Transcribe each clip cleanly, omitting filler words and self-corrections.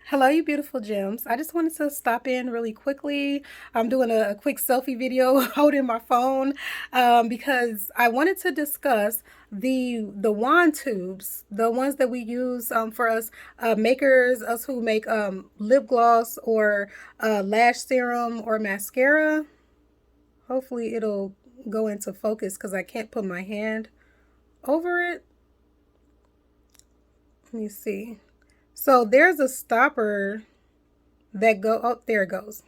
Hello, you beautiful gems. I just wanted to stop in really quickly. I'm doing a quick selfie video holding my phone because I wanted to discuss the wand tubes, the ones that we use for us makers, us who make lip gloss or lash serum or mascara. Hopefully it'll go into focus because I can't put my hand over it. Let me see. So there's a stopper that go, oh, there it goes.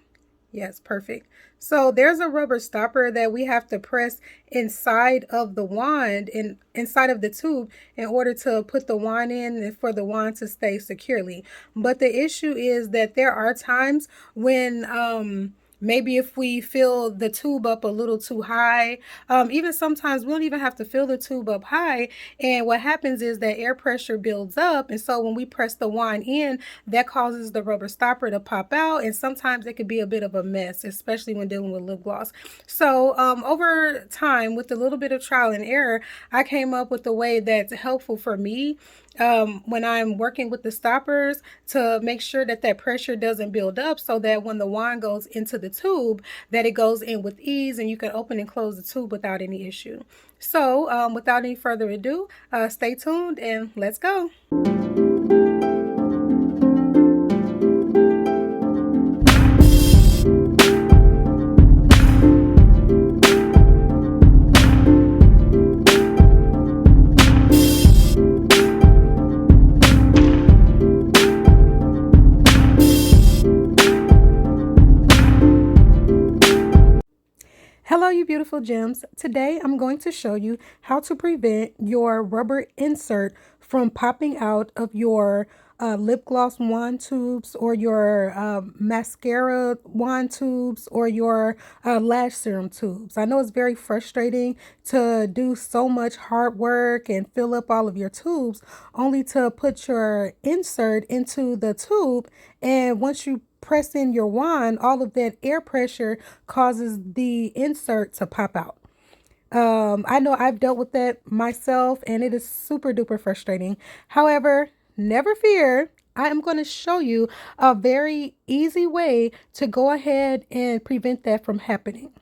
Yes, perfect. So there's a rubber stopper that we have to press inside of the wand and inside of the tube in order to put the wand in and for the wand to stay securely. But the issue is that there are times when maybe if we fill the tube up a little too high, even sometimes we don't even have to fill the tube up high. And what happens is that air pressure builds up. And so when we press the wand in, that causes the rubber stopper to pop out. And sometimes it could be a bit of a mess, especially when dealing with lip gloss. So over time, with a little bit of trial and error, I came up with a way that's helpful for me when I'm working with the stoppers to make sure that that pressure doesn't build up so that when the wand goes into the tube, that it goes in with ease and you can open and close the tube without any issue. So without any further ado, stay tuned and let's go. Hello, you beautiful gems. Today I'm going to show you how to prevent your rubber insert from popping out of your lip gloss wand tubes or your mascara wand tubes or your lash serum tubes. I know it's very frustrating to do so much hard work and fill up all of your tubes only to put your insert into the tube, and once you press in your wand, all of that air pressure causes the insert to pop out. I know I've dealt with that myself and it is super duper frustrating. However, never fear. I am going to show you a very easy way to go ahead and prevent that from happening.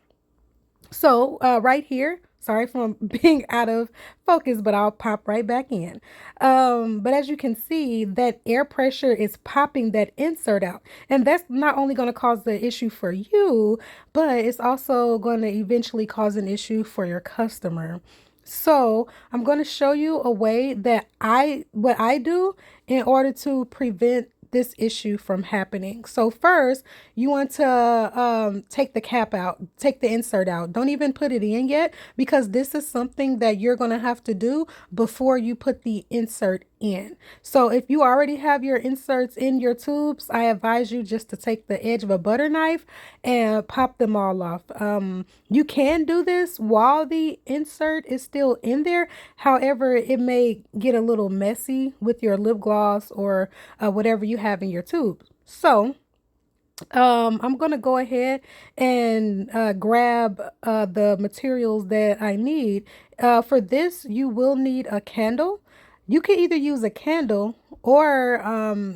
So right here, sorry for being out of focus, but I'll pop right back in. But as you can see, that air pressure is popping that insert out. And that's not only going to cause the issue for you, but it's also going to eventually cause an issue for your customer. So I'm going to show you a way that what I do in order to prevent this issue from happening. So first, you want to take the cap out, take the insert out. Don't even put it in yet because this is something that you're going to have to do before you put the insert in. So if you already have your inserts in your tubes, I advise you just to take the edge of a butter knife and pop them all off. You can do this while the insert is still in there. However, it may get a little messy with your lip gloss or whatever you have in your tube. So I'm going to go ahead and grab the materials that I need. For this, you will need a candle. You can either use a candle or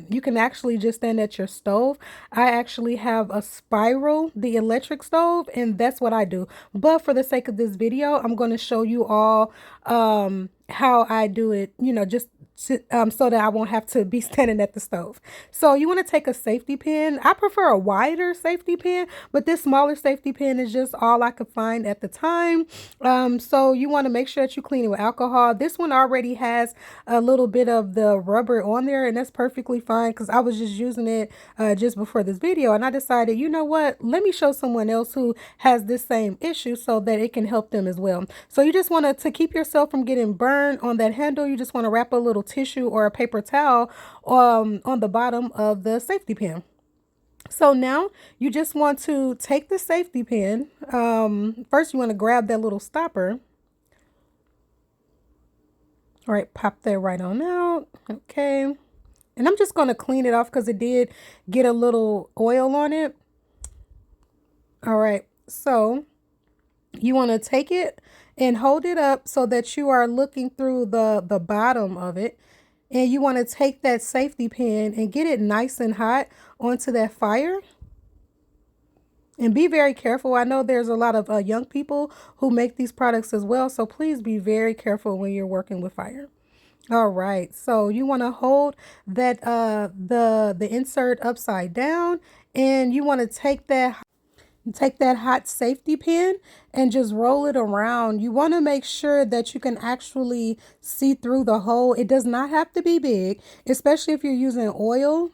you can actually just stand at your stove. I actually have a spiral, the electric stove, and that's what I do. But for the sake of this video, I'm going to show you all how I do it, just so that I won't have to be standing at the stove. So you want to take a safety pin. I prefer a wider safety pin, but this smaller safety pin is just all I could find at the time. So you want to make sure that you clean it with alcohol. This one already has a little bit of the rubber on there, and that's perfectly fine because I was just using it just before this video, and I decided, you know what, let me show someone else who has this same issue so that it can help them as well. So you just want to keep yourself from getting burned on that handle, you just want to wrap a little tissue or a paper towel on the bottom of the safety pin. So now you just want to take the safety pin. First you want to grab that little stopper. All right, pop that right on out. Okay. And I'm just going to clean it off because it did get a little oil on it. All right. So you want to take it and hold it up so that you are looking through the bottom of it. And you want to take that safety pin and get it nice and hot onto that fire. And be very careful. I know there's a lot of young people who make these products as well. So please be very careful when you're working with fire. All right. So you want to hold that the insert upside down, and you want to take that hot safety pin and just roll it around. You want to make sure that you can actually see through the hole. It does not have to be big, especially if you're using oil.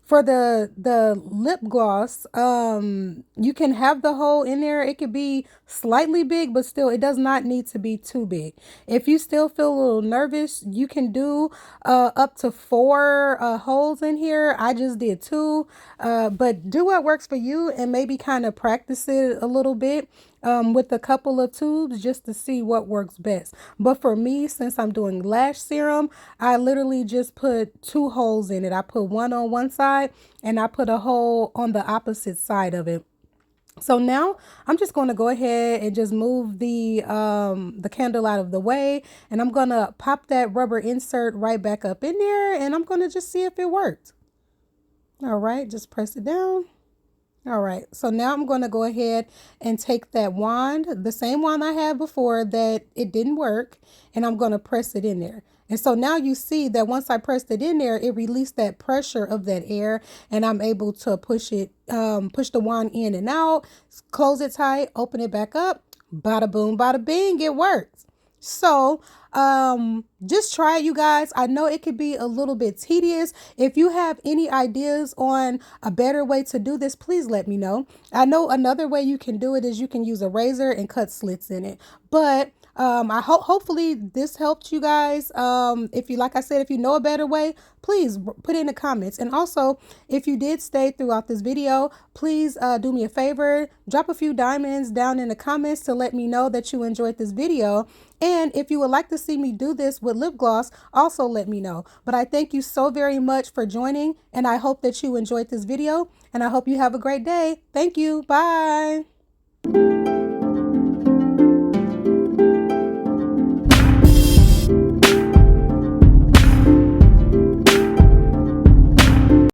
For the lip gloss, you can have the hole in there. It could be slightly big, but still it does not need to be too big. If you still feel a little nervous, you can do up to 4 holes in here. I just did 2, but do what works for you, and maybe kind of practice it a little bit with a couple of tubes just to see what works best. But for me, since I'm doing lash serum, I literally just put 2 holes in it. I put one on one side and I put a hole on the opposite side of it. So now I'm just going to go ahead and just move the candle out of the way, and I'm going to pop that rubber insert right back up in there, and I'm going to just see if it worked. All right, just press it down. All right, so now I'm going to go ahead and take that wand, the same wand I had before that it didn't work, and I'm going to press it in there. And so now you see that once I pressed it in there, it released that pressure of that air, and I'm able to push the wand in and out, close it tight, open it back up, bada boom, bada bing, it works. So just try it, you guys. I know it could be a little bit tedious. If you have any ideas on a better way to do this, please let me know. I know another way you can do it is you can use a razor and cut slits in it, but hopefully this helped you guys. If you, like I said, if you know a better way, please put it in the comments. And also, if you did stay throughout this video, please do me a favor, drop a few diamonds down in the comments to let me know that you enjoyed this video. And if you would like to see me do this with lip gloss, also let me know. But I thank you so very much for joining, and I hope that you enjoyed this video, and I hope you have a great day. Thank you. Bye.